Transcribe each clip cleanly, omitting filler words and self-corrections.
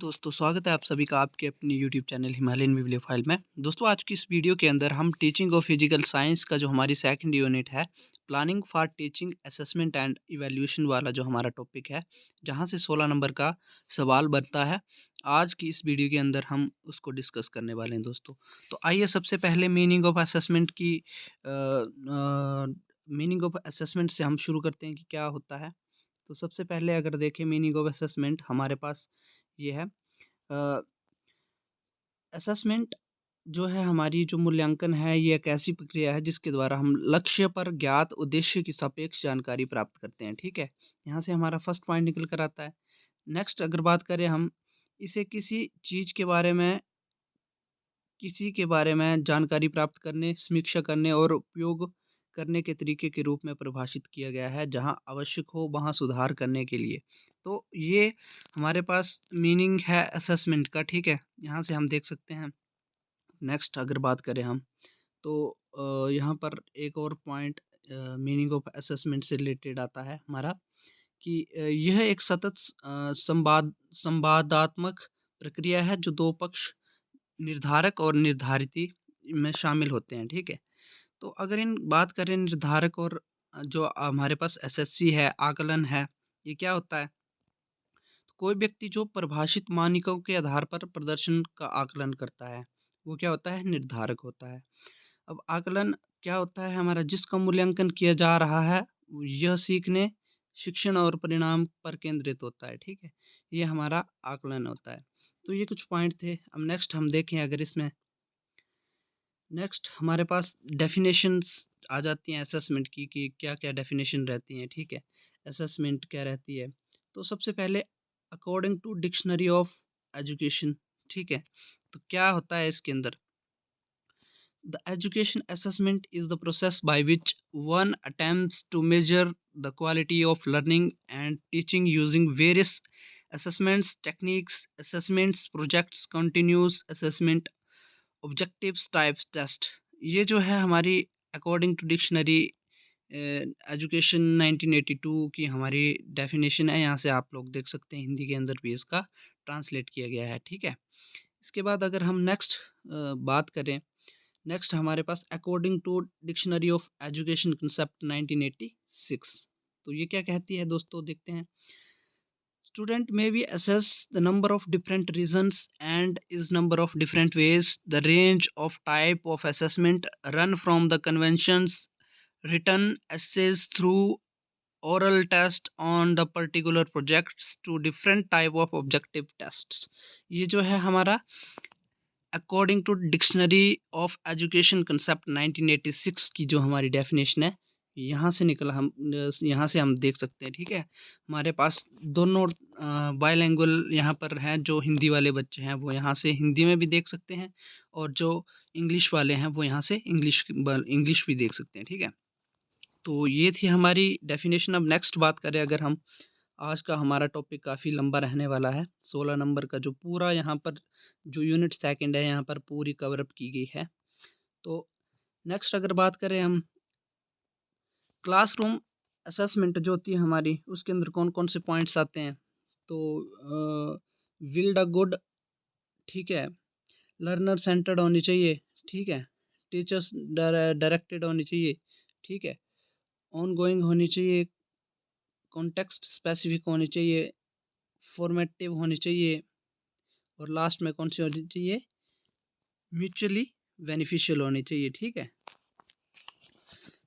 दोस्तों स्वागत है आप सभी का आपके अपनी यूट्यूब चैनल हिमालयन विवले फाइल में। दोस्तों आज की इस वीडियो के अंदर हम टीचिंग ऑफ फिजिकल साइंस का जो हमारी सेकंड यूनिट है, planning for teaching assessment and evaluation वाला जो हमारा टॉपिक है, जहां से 16 नंबर का सवाल बनता है। आज की इस वीडियो के अंदर हम उसको डिस्कस करने वाले हैं दोस्तों। तो आइए सबसे पहले मीनिंग ऑफ असेसमेंट की मीनिंग ऑफ असेसमेंट से हम शुरू करते हैं कि क्या होता है। तो सबसे पहले अगर देखें मीनिंग ऑफ असेसमेंट हमारे पास ये है। असेसमेंट जो है हमारी जो मूल्यांकन है ये एक ऐसी प्रक्रिया है जिसके द्वारा हम लक्ष्य पर ज्ञात उद्देश्य की सापेक्ष जानकारी प्राप्त करते हैं। ठीक है, यहाँ से हमारा फर्स्ट पॉइंट निकल कर आता है। नेक्स्ट अगर बात करें हम इसे किसी के बारे में जानकारी प्राप्त करने, समीक्षा करने और उपयोग करने के तरीके के रूप में परिभाषित किया गया है, जहाँ आवश्यक हो वहाँ सुधार करने के लिए। तो ये हमारे पास मीनिंग है असेसमेंट का। ठीक है, यहाँ से हम देख सकते हैं। नेक्स्ट अगर बात करें हम तो यहाँ पर एक और पॉइंट मीनिंग ऑफ असेसमेंट से रिलेटेड आता है हमारा कि यह एक सतत संवादात्मक प्रक्रिया है जो दो पक्ष निर्धारक और निर्धारिती में शामिल होते हैं। ठीक है, तो अगर इन बात करें निर्धारक और जो हमारे पास एसएससी है, आकलन है, ये क्या होता है? तो कोई व्यक्ति जो परिभाषित मानकों के आधार पर प्रदर्शन का आकलन करता है, वो क्या होता है? निर्धारक होता है। अब आकलन क्या होता है? हमारा जिसका मूल्यांकन किया जा रहा है, यह सीखने, शिक्षण और परिणाम पर केंद्रित होता है। ठीक है, ये हमारा आकलन होता है। तो ये कुछ पॉइंट थे। अब नेक्स्ट हम देखें अगर इसमें नेक्स्ट हमारे पास डेफिनेशंस आ जाती हैं असेसमेंट की कि क्या-क्या डेफिनेशन रहती हैं। ठीक है, असेसमेंट क्या रहती है? तो सबसे पहले according to dictionary of education. ठीक है, तो क्या होता है इसके अंदर? The education assessment is the process by which one attempts to measure the quality of learning and teaching using various assessments, techniques, assessments, projects, continuous assessment, objectives types test. ये जो है हमारी अकॉर्डिंग टू डिक्शनरी एजुकेशन 1982 की हमारी definition है। यहाँ से आप लोग देख सकते हैं हिंदी के अंदर भी इसका ट्रांसलेट किया गया है। ठीक है, इसके बाद अगर हम नेक्स्ट बात करें, नेक्स्ट हमारे पास according to dictionary of education concept 1986। तो ये क्या कहती है दोस्तों, देखते हैं। Student may be assess the number of different reasons and is number of different ways. The range of type of assessment run from the conventions written essays through oral test on the particular projects to different type of objective tests। ये जो है हमारा according to dictionary of education concept 1986 की जो हमारी definition है, यहाँ से निकला। हम यहाँ से हम देख सकते हैं। ठीक है, हमारे पास दोनों बाइलैंग्वेल यहाँ पर हैं। जो हिंदी वाले बच्चे हैं वो यहाँ से हिंदी में भी देख सकते हैं, और जो इंग्लिश वाले हैं वो यहाँ से इंग्लिश भी देख सकते हैं। ठीक है, तो ये थी हमारी डेफिनेशन। अब नेक्स्ट बात करें अगर हम, आज का हमारा टॉपिक काफ़ी लंबा रहने वाला है। 16 नंबर का जो पूरा यहाँ पर जो यूनिट सेकंड है यहाँ पर पूरी कवर अप की गई है। तो नेक्स्ट अगर बात करें हम क्लासरूम असेसमेंट जो होती है हमारी, उसके अंदर कौन कौन से पॉइंट्स आते हैं? तो बिल्ड अ गुड, ठीक है, लर्नर सेंटर्ड होनी चाहिए। ठीक है, टीचर्स डायरेक्टेड होनी चाहिए। ठीक है, ऑन गोइंग होनी चाहिए, कॉन्टेक्स्ट स्पेसिफिक होनी चाहिए, फॉर्मेटिव होनी चाहिए, और लास्ट में कौन सी होनी चाहिए? म्यूचुअली बेनिफिशियल होनी चाहिए। ठीक है,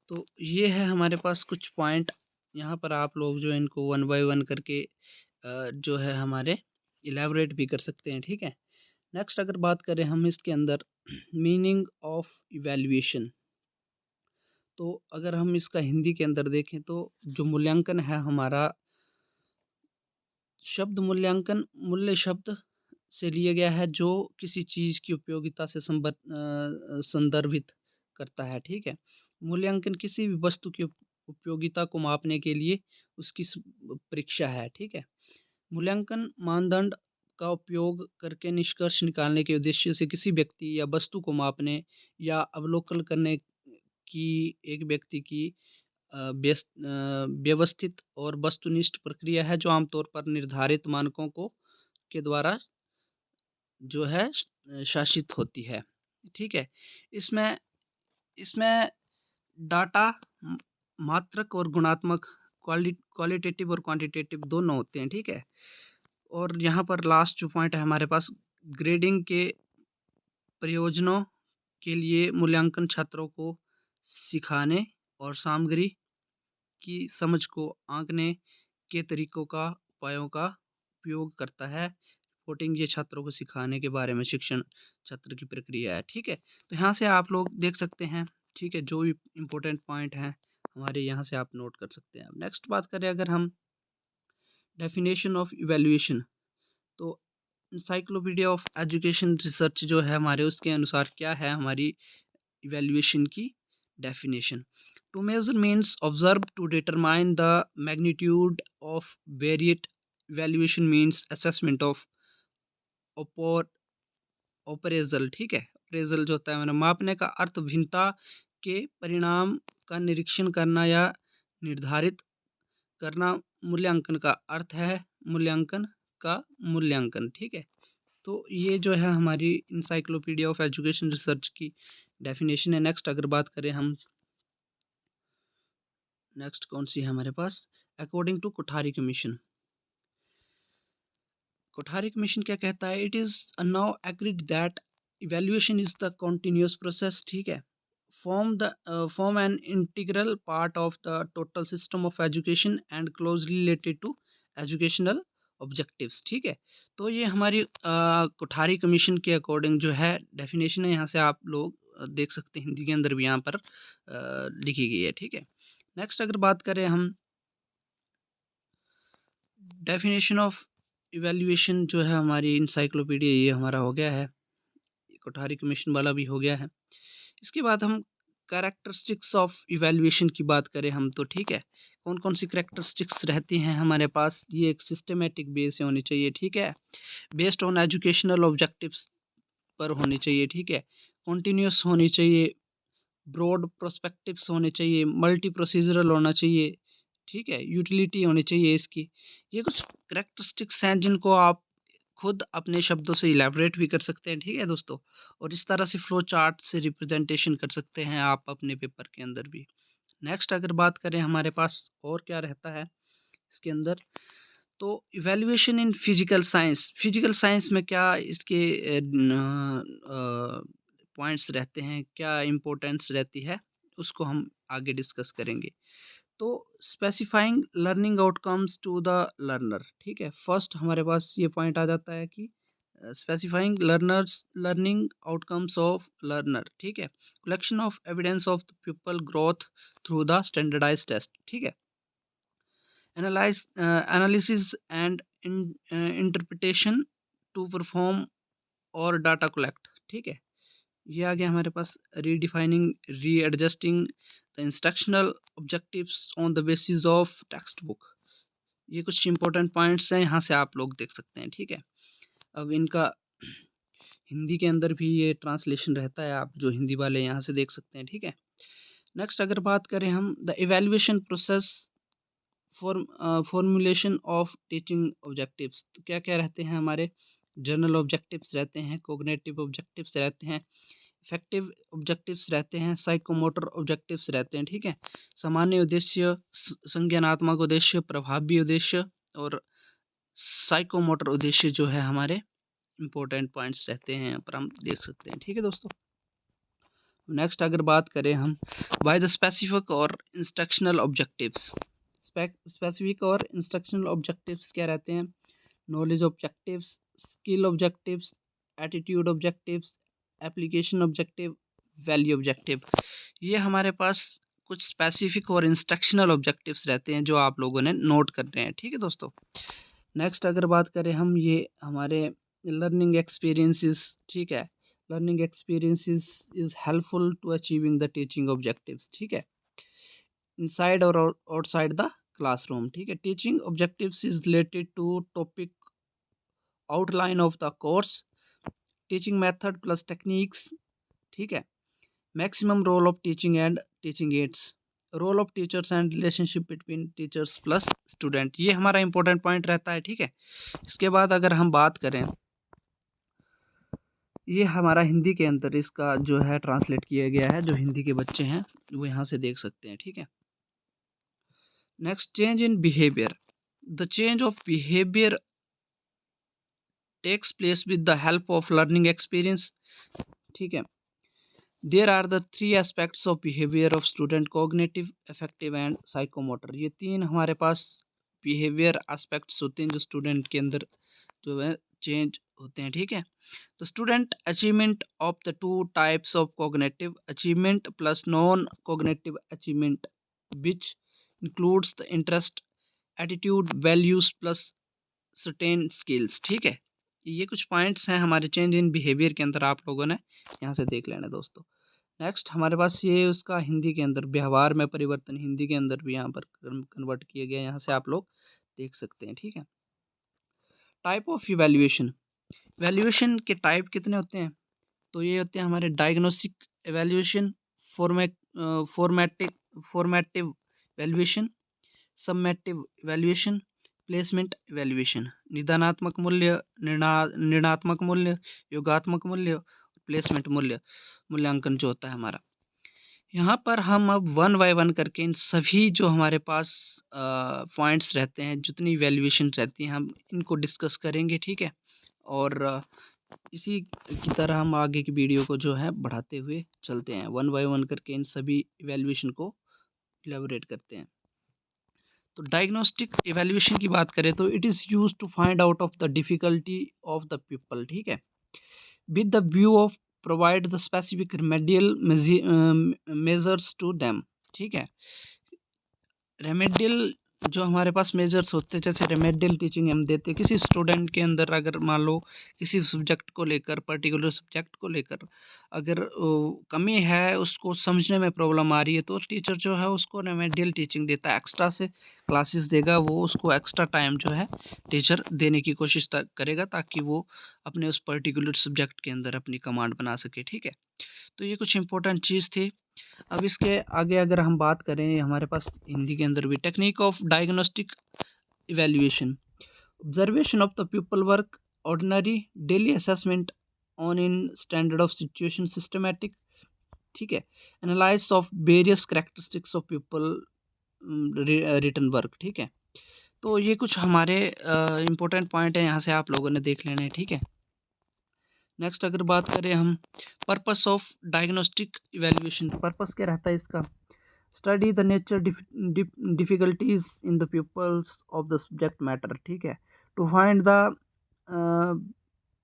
तो ये है हमारे पास कुछ पॉइंट। यहाँ पर आप लोग जो इनको वन बाय वन करके जो है हमारे इलेबोरेट भी कर सकते हैं। ठीक है, नेक्स्ट अगर बात करें हम इसके अंदर मीनिंग ऑफ इवैल्यूएशन, तो अगर हम इसका हिंदी के अंदर देखें तो जो मूल्यांकन है हमारा, शब्द मूल्यांकन मूल्य शब्द से लिया गया है जो किसी चीज़ की उपयोगिता से संदर्भित करता है। ठीक है, मूल्यांकन किसी भी वस्तु की उपयोगिता को मापने के लिए उसकी परीक्षा है। ठीक है, मूल्यांकन मानदंड का उपयोग करके निष्कर्ष निकालने के उद्देश्य से किसी व्यक्ति या वस्तु को मापने या अवलोकन करने की एक व्यक्ति की व्यवस्थित और वस्तुनिष्ठ प्रक्रिया है, जो आमतौर पर निर्धारित मानकों को के द्वारा जो है शासित होती है, ठीक है। इसमें इसमें डाटा मात्रक और गुणात्मक, क्वालिटेटिव और क्वांटिटेटिव दोनों होते हैं, ठीक है। और यहाँ पर लास्ट जो पॉइंट है हमारे पास, ग्रेडिंग के प्रयोजनों के लिए मूल्यांकन छात्रों को सिखाने और सामग्री की समझ को आंकने के तरीकों का उपायों का उपयोग करता है। रिपोर्टिंग ये छात्रों को सिखाने के बारे में शिक्षण छात्र की प्रक्रिया है, ठीक है। तो यहाँ से आप लोग देख सकते हैं, ठीक है, जो भी इम्पोर्टेंट पॉइंट हैं हमारे यहाँ से आप नोट कर सकते हैं। अब नेक्स्ट बात करें अगर हम डेफिनेशन ऑफ इवैल्यूएशन, तो इंसाइक्लोपीडिया ऑफ एजुकेशन रिसर्च जो है हमारे, उसके अनुसार क्या है हमारी इवैल्यूएशन की definition. To measure means observe to determine the magnitude of variate. Evaluation means assessment of appraisal, ठीक है। अप्रेजल जो होता है मैंने मापने का अर्थ भिन्नता के परिणाम का निरीक्षण करना या निर्धारित करना। मूल्यांकन का अर्थ है मूल्यांकन का मूल्यांकन, ठीक है। तो ये जो है हमारी इंसाइक्लोपीडिया ऑफ एजुकेशन रिसर्च की डेफिनेशन है। नेक्स्ट अगर बात करें हम, नेक्स्ट कौन सी है हमारे पास, according to Kothari commission. Kothari commission क्या कहता है, it is now agreed that evaluation is the continuous process, ठीक है, form an integral part of the total system of education and closely related to educational objectives, ठीक है। तो ये हमारी कोठारी कमीशन के अकॉर्डिंग जो है डेफिनेशन है, यहाँ से आप लोग देख सकते हैं, हिंदी के अंदर भी यहाँ पर लिखी गई है, ठीक है। नेक्स्ट अगर बात करें हम डेफिनेशन ऑफ इवैल्यूएशन जो है हमारी इंसाइक्लोपीडिया, ये हमारा हो गया है, कोठारी कमीशन वाला भी हो गया है। इसके बाद हम कैरेक्टरिस्टिक्स ऑफ इवैल्यूएशन की बात करें हम, तो ठीक है, कौन कौन सी कैरेक्टरिस्टिक्स रहती हैं हमारे पास। ये एक सिस्टमेटिक बेस होनी चाहिए, ठीक है, बेस्ड ऑन एजुकेशनल ऑब्जेक्टिव्स पर होनी चाहिए, ठीक है, कॉन्टीन्यूस होनी चाहिए, ब्रॉड प्रोस्पेक्टिव्स होने चाहिए, मल्टी प्रोसीजरल होना चाहिए, ठीक है, यूटिलिटी होनी चाहिए इसकी। ये कुछ करेक्टरिस्टिक्स हैं जिनको आप खुद अपने शब्दों से इलेबोरेट भी कर सकते हैं, ठीक है दोस्तों। और इस तरह से फ्लो चार्ट से रिप्रेजेंटेशन कर सकते हैं आप अपने पेपर के अंदर भी। नेक्स्ट अगर बात करें हमारे पास और क्या रहता है इसके अंदर, तो evaluation in physical science. Physical science में क्या इसके पॉइंट्स रहते हैं, क्या इम्पोर्टेंस रहती है, उसको हम आगे डिस्कस करेंगे। तो specifying learning outcomes to the learner, ठीक है, फर्स्ट हमारे पास ये पॉइंट आ जाता है कि specifying learners learning outcomes of learner, ठीक है, collection of evidence of the people growth through the standardize test, ठीक है, analysis and interpretation to perform और डाटा कलेक्ट, ठीक है। ये आ गया हमारे पास redefining readjusting the instructional objectives on the basis of text book. ये कुछ इंपॉर्टेंट पॉइंट्स हैं, यहाँ से आप लोग देख सकते हैं, ठीक है। अब इनका हिंदी के अंदर भी ये ट्रांसलेशन रहता है, आप जो हिंदी वाले यहाँ से देख सकते हैं, ठीक है। नेक्स्ट अगर बात करें हम, the evaluation process formulation of teaching objectives, तो क्या क्या रहते हैं हमारे, जर्नल ऑब्जेक्टिव्स रहते हैं, कोग्निटिव ऑब्जेक्टिव्स रहते हैं, इफेक्टिव ऑब्जेक्टिव्स रहते हैं, साइकोमोटर ऑब्जेक्टिव्स रहते हैं, ठीक है, सामान्य उद्देश्य, संज्ञानात्मक उद्देश्य, प्रभावी उद्देश्य और साइकोमोटर उद्देश्य जो है हमारे इंपॉर्टेंट पॉइंट्स रहते हैं, यहाँ पर हम देख सकते हैं, ठीक है दोस्तों। नेक्स्ट अगर बात करें हम, बाय द स्पेसिफिक और इंस्ट्रक्शनल ऑब्जेक्टिव्स। स्पेसिफिक और इंस्ट्रक्शनल ऑब्जेक्टिव्स क्या रहते हैं, knowledge objectives, skill objectives, attitude objectives, application objective, value objective. ये हमारे पास कुछ स्पेसिफिक और इंस्ट्रक्शनल ऑब्जेक्टिव्स रहते हैं जो आप लोगों ने नोट करने हैं, ठीक है दोस्तों। नेक्स्ट अगर बात करें हम, ये हमारे लर्निंग एक्सपीरियंसेस, ठीक है, learning experiences is helpful to achieving the teaching objectives, ठीक है, इनसाइड और आउटसाइड द क्लासरूम, ठीक है, teaching objectives is related to topic outline of the course, teaching method plus techniques, ठीक है, maximum role of teaching and teaching aids, role of teachers and relationship between teachers plus student, ये हमारा important point रहता है, ठीक है। इसके बाद अगर हम बात करें ये हमारा हिंदी के अंदर इसका जो है ट्रांसलेट किया गया है, जो हिंदी के बच्चे हैं वो यहाँ से देख सकते हैं, ठीक है। Next, change in behaviour. The change of behaviour takes place with the help of learning experience, ठीक है। There are the three aspects of behaviour of student: cognitive, affective and psychomotor. ये तीन हमारे पास बिहेवियर एस्पेक्ट्स होते हैं जो student के अंदर जो है चेंज होते हैं, ठीक है। तो student achievement of the two types of cognitive achievement plus non cognitive achievement which includes the interest, attitude, values plus certain skills, ठीक है। ये कुछ पॉइंट्स हैं हमारे चेंज इन बिहेवियर के अंदर, आप लोगों ने यहाँ से देख लेना दोस्तों। नेक्स्ट हमारे पास ये उसका हिंदी के अंदर व्यवहार में परिवर्तन, हिंदी के अंदर भी यहाँ पर कन्वर्ट किए गए, यहाँ से आप लोग देख सकते हैं, ठीक है। Type of evaluation. वैल्यूएशन के टाइप कितने होते हैं? तो ये होते हैं हमारे diagnostic evaluation, format formative formative valuation, summative evaluation, placement evaluation. निदानात्मक मूल्य, निर्णयात्मक मूल्य, योगात्मक मूल्य, प्लेसमेंट मूल्य, मूल्यांकन जो होता है हमारा। यहाँ पर हम अब वन बाय वन करके इन सभी जो हमारे पास पॉइंट्स रहते हैं, जितनी वैल्यूएशन रहती हैं, हम इनको डिस्कस करेंगे, ठीक है। और इसी की तरह हम आगे की वीडियो को जो है बढ़ाते हुए चलते हैं, वन बाय वन करके इन सभी इवैल्यूएशन को इलेबोरेट करते हैं। तो डायग्नोस्टिक इवैल्यूएशन की बात करें तो it is use to find out of the difficulty of the people, ठीक है, with the view of provide the specific remedial measures to them, ठीक है। रेमेडियल जो हमारे पास मेजर्स होते हैं, जैसे रेमेडियल टीचिंग हम देते हैं किसी स्टूडेंट के अंदर, अगर मान लो किसी सब्जेक्ट को लेकर, पर्टिकुलर सब्जेक्ट को लेकर अगर कमी है, उसको समझने में प्रॉब्लम आ रही है, तो टीचर जो है उसको रेमेडियल टीचिंग देता है, एक्स्ट्रा से क्लासेस देगा, वो उसको एक्स्ट्रा टाइम जो है टीचर देने की कोशिश करेगा, ताकि वो अपने उस पर्टिकुलर सब्जेक्ट के अंदर अपनी कमांड बना सके, ठीक है। तो ये कुछ इंपॉर्टेंट चीज़ थी। अब इसके आगे अगर हम बात करें, हमारे पास हिंदी के अंदर भी technique of diagnostic evaluation, observation of the people work, ordinary, daily assessment on in standard of situation, systematic, ठीक है, analyse of various characteristics of people, written work, ठीक है। तो ये कुछ हमारे इंपॉर्टेंट पॉइंट हैं, यहाँ से आप लोगों ने देख लेने हैं, ठीक है। नेक्स्ट अगर बात करें हम purpose of diagnostic evaluation, purpose क्या रहता है इसका? Study the nature difficulties in the peoples of the subject matter, ठीक है, to find the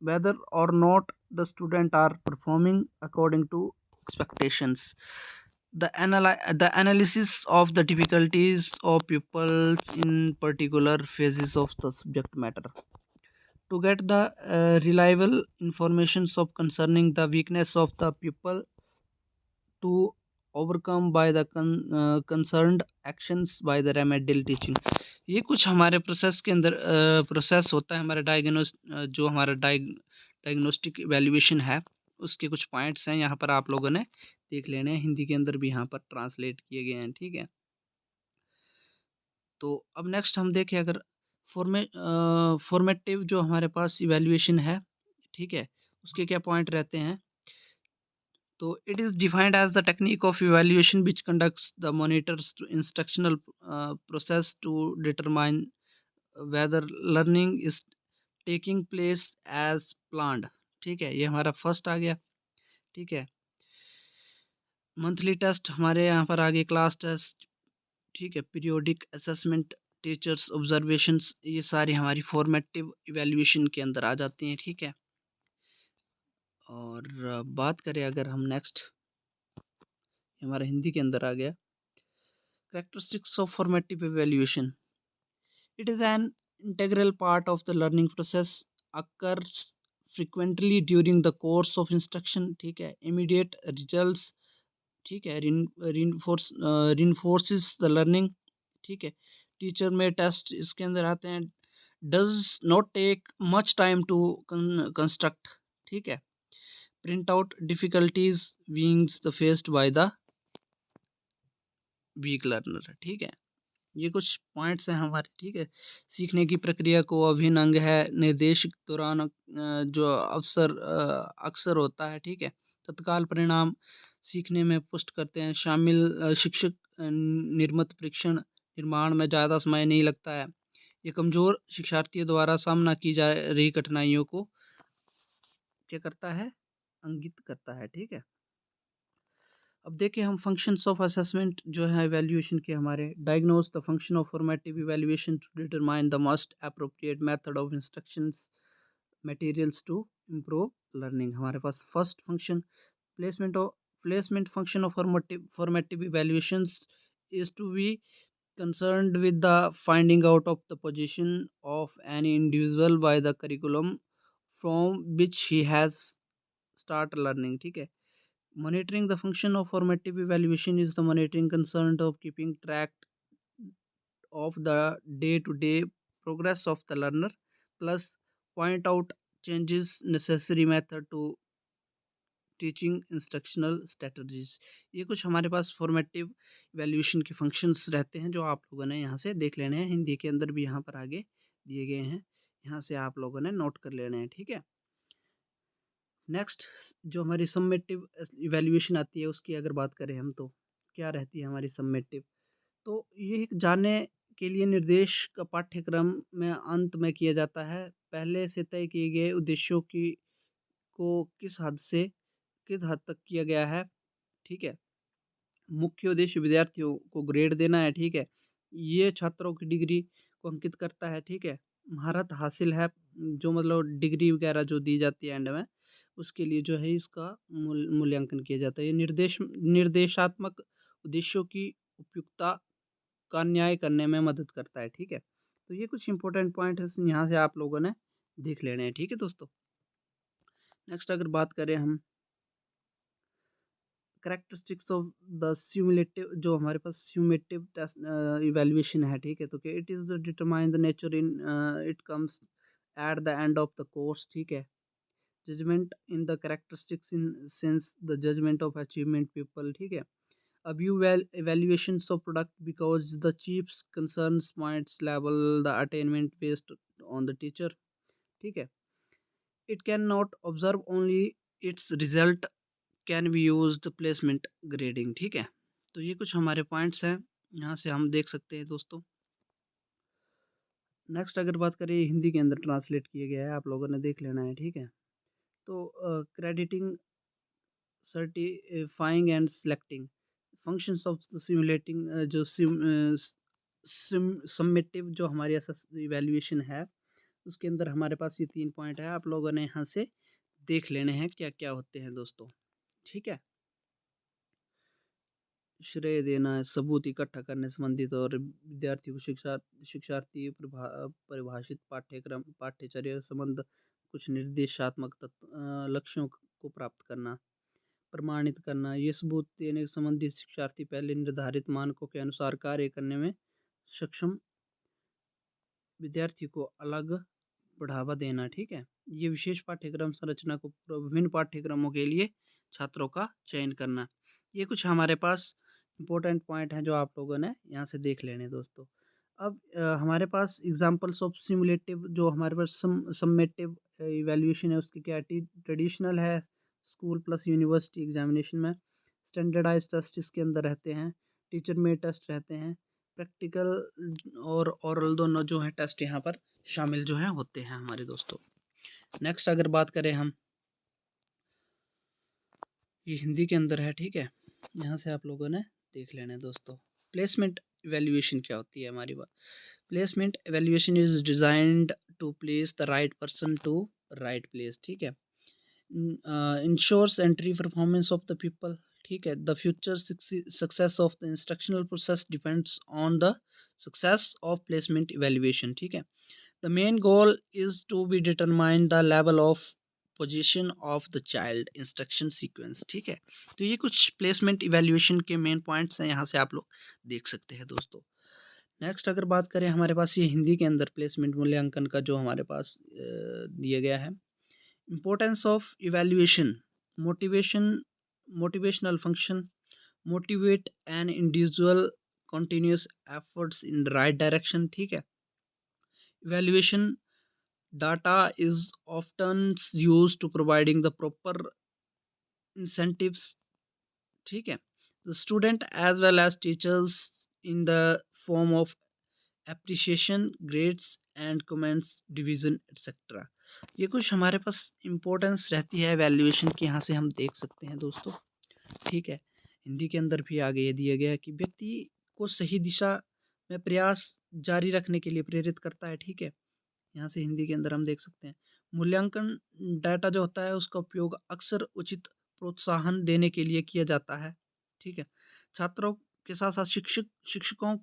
whether or not the student are performing according to expectations, the analysis of the difficulties of pupils in particular phases of the subject matter, to get the reliable informations of concerning the weakness of the pupil, to overcome by the concerned actions by the remedial teaching। ये कुछ हमारे process के अंदर process होता है हमारा जो हमारा डायग्नोस्टिक वैल्यूएशन है, उसके कुछ पॉइंट्स हैं, यहाँ पर आप लोगों ने देख लेने हैं, हिंदी के अंदर भी यहाँ पर ट्रांसलेट किए गए हैं, ठीक है। तो अब नेक्स्ट हम देखें, अगर फॉर्मेटिव जो हमारे पास इवैल्यूएशन है, ठीक है, उसके क्या पॉइंट रहते हैं? तो it is defined as the technique of evaluation which conducts the monitors to instructional process to determine whether learning is taking place as planned, ठीक है, ये हमारा फर्स्ट आ गया, ठीक है। मंथली टेस्ट हमारे यहाँ पर आगे, क्लास टेस्ट, ठीक है, पीरियोडिक असेसमेंट, टीचर्स ऑब्जर्वेशंस, ये सारी हमारी फॉर्मेटिव इवैल्यूएशन के अंदर आ जाती हैं, ठीक है। और बात करें अगर हम नेक्स्ट, हमारा हिंदी के अंदर आ गया, characteristics of formative evaluation, it is an integral part of the learning process, occurs frequently during the course of instruction, ठीक है, immediate results, ठीक है, reinforces the learning, ठीक है, टीचर में टेस्ट इसके अंदर आते हैं, does not take much time to construct, ठीक है, print out difficulties being the faced by the weak learner, ठीक है। ये कुछ पॉइंट्स हैं हमारे, ठीक है। सीखने की प्रक्रिया को अभिन्न अंग है, निर्देश के दौरान जो अक्सर होता है, ठीक है। तत्काल परिणाम सीखने में पुष्ट करते हैं, शामिल शिक्षक निर्मित परीक्षण निर्माण में ज़्यादा समय नहीं लगता है। ये कमज़ोर शिक्षार्थियों द्वारा सामना की जा रही कठिनाइयों को क्या करता है, इंगित करता है, ठीक है। अब देखिए हम फंक्शंस ऑफ असेसमेंट जो है एवेल्यूएशन के हमारे, diagnose the function of formative evaluation to determine the most appropriate method of instructions materials to improve learning. हमारे पास first function placement function of formative evaluations is to be concerned with the finding out of the position of any individual by the curriculum from which he has start learning, ठीक है। Monitoring the function of formative evaluation is the monitoring concerned of keeping track of the day-to-day progress of the learner, plus point out changes necessary method to teaching instructional strategies. ये कुछ हमारे पास formative valuation के functions रहते हैं जो आप लोगों ने यहाँ से देख लेने हैं, हिंदी के अंदर भी यहाँ पर आगे दिए गए हैं, यहाँ से आप लोगों ने नोट कर लेने हैं, ठीक है। नेक्स्ट जो हमारी सम्मेटिव इवैल्यूएशन आती है उसकी अगर बात करें हम, तो क्या रहती है हमारी सम्मेटिव, तो ये एक जानने के लिए निर्देश का पाठ्यक्रम में अंत में किया जाता है, पहले से तय किए गए उद्देश्यों की को किस हद तक किया गया है, ठीक है। मुख्य उद्देश्य विद्यार्थियों को ग्रेड देना है, ठीक है। ये छात्रों की डिग्री को अंकित करता है, ठीक है। महारत हासिल है, जो मतलब डिग्री वगैरह जो दी जाती है एंड में, उसके लिए जो है इसका मूल्यांकन किया जाता है। ये निर्देशात्मक उद्देश्यों की उपयुक्तता का न्याय करने में मदद करता है, ठीक है। तो ये कुछ इंपॉर्टेंट पॉइंट है, यहाँ से आप लोगों ने देख लेने हैं, ठीक है दोस्तों। नेक्स्ट अगर बात करें हम कैरेक्टरिस्टिक्स ऑफ द स्यूमुलेटिव, जो हमारे पास स्यूमेटिव टेस्ट इवैल्यूएशन है, ठीक है। तो क्या it is determine the nature in it comes at the end of the course, ठीक है। Judgement in the characteristics in sense the judgement of achievement people, ठीक है। अब you evaluations of product because the chiefs concerns points level the attainment based on the teacher, ठीक है। it cannot observe only its result can be used placement grading, ठीक है। तो ये कुछ हमारे पॉइंट्स हैं, यहाँ से हम देख सकते हैं दोस्तों। नेक्स्ट अगर बात करें, हिंदी के अंदर ट्रांसलेट किया गया है, आप लोगों ने देख लेना है, ठीक है। तो crediting certifying and selecting functions of simulating जो सबमिटिव जो हमारी इवैल्यूएशन है, उसके अंदर हमारे पास ये 3 पॉइंट है, आप लोगों ने यहाँ से देख लेने हैं क्या क्या होते हैं दोस्तों, ठीक है। श्रेय देना, सबूत इकट्ठा करने संबंधित और विद्यार्थी को शिक्षार्थी परिभाषित पाठ्यक्रम पाठ्यचर्या संबंध कुछ निर्देशात्मक लक्ष्यों को प्राप्त करना, प्रमाणित करना। ये सबूत देने संबंधित शिक्षार्थी पहले निर्धारित मानकों के अनुसार कार्य करने में सक्षम विद्यार्थी को अलग बढ़ावा देना, ठीक है। ये विशेष पाठ्यक्रम संरचना को विभिन्न पाठ्यक्रमों के लिए छात्रों का चयन करना। ये कुछ हमारे पास इम्पोर्टेंट पॉइंट हैं जो आप लोगों ने यहाँ से देख लेने दोस्तों। अब हमारे पास एग्जांपल्स ऑफ सिमुलेटिव जो हमारे पास सम्मेटिव इवैल्यूएशन है, उसकी क्या ट्रेडिशनल है, स्कूल प्लस यूनिवर्सिटी एग्जामिनेशन में स्टैंडर्डाइज टेस्ट इसके अंदर रहते हैं, टीचर मेड टेस्ट रहते हैं, प्रैक्टिकल और ओरल दोनों जो है टेस्ट यहाँ पर शामिल जो है होते हैं हमारे दोस्तों। नेक्स्ट अगर बात करें हम, ये हिंदी के अंदर है, ठीक है। यहाँ से आप लोगों ने देख लेना है दोस्तों। प्लेसमेंट इवैल्यूएशन क्या होती है हमारी बात। Placement evaluation is designed to place the right person to right place, ठीक है। Ensures entry performance of the people, ठीक है। The future success of the instructional process depends on the success of placement evaluation, ठीक है। The main goal is to be determine the level of position of the child instruction sequence, ठीक है। तो ये कुछ placement evaluation के main points हैं, यहाँ से आप लोग देख सकते हैं दोस्तों। नेक्स्ट अगर बात करें, हमारे पास ये हिंदी के अंदर प्लेसमेंट मूल्यांकन का जो हमारे पास दिया गया है। Importance of evaluation, motivational function, motivate an individual continuous efforts in the right direction, ठीक है। Evaluation data is often used to providing the proper incentives, ठीक है, the student as well as teachers in the form of appreciation, grades and comments, division etcetera. ये कुछ हमारे पास importance रहती है valuation की, यहाँ से हम देख सकते हैं दोस्तों, ठीक है। हिंदी के अंदर भी आगे ये दिया गया है कि व्यक्ति को सही दिशा में प्रयास जारी रखने के लिए प्रेरित करता है, ठीक है। यहाँ से हिंदी के अंदर हम देख सकते हैं मूल्यांकन डाटा जो होता है उसका उपयोग अक्सर उचित प्रोत्साहन देने के लिए किया जाता है, ठीक है। छात्रों के साथ साथ शिक्षकों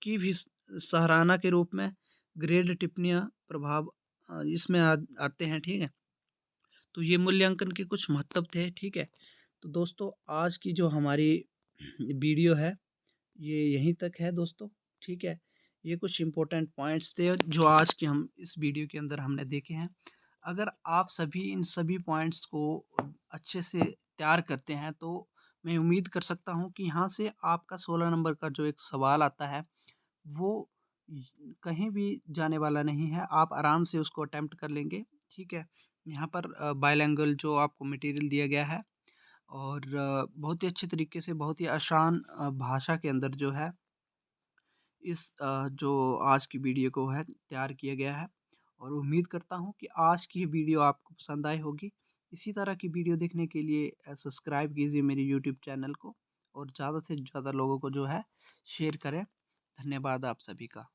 की भी सराहना के रूप में ग्रेड टिप्पणियाँ प्रभाव इसमें आते हैं, ठीक है। तो ये मूल्यांकन के कुछ महत्व थे, ठीक है। तो दोस्तों आज की जो हमारी वीडियो है ये यहीं तक है दोस्तों, ठीक है। ये कुछ इम्पोर्टेंट पॉइंट्स थे जो आज की हम इस वीडियो के अंदर हमने देखे हैं। अगर आप सभी इन सभी पॉइंट्स को अच्छे से तैयार करते हैं तो मैं उम्मीद कर सकता हूँ कि यहाँ से आपका 16 नंबर का जो एक सवाल आता है वो कहीं भी जाने वाला नहीं है, आप आराम से उसको अटेम्प्ट कर लेंगे, ठीक है। यहाँ पर बाइलिंगुअल जो आपको मटेरियल दिया गया है और बहुत ही अच्छे तरीके से बहुत ही आसान भाषा के अंदर जो है इस जो आज की वीडियो को है तैयार किया गया है और उम्मीद करता हूँ कि आज की ये वीडियो आपको पसंद आई होगी। इसी तरह की वीडियो देखने के लिए सब्सक्राइब कीजिए मेरे यूट्यूब चैनल को और ज़्यादा से ज़्यादा लोगों को जो है शेयर करें। धन्यवाद आप सभी का।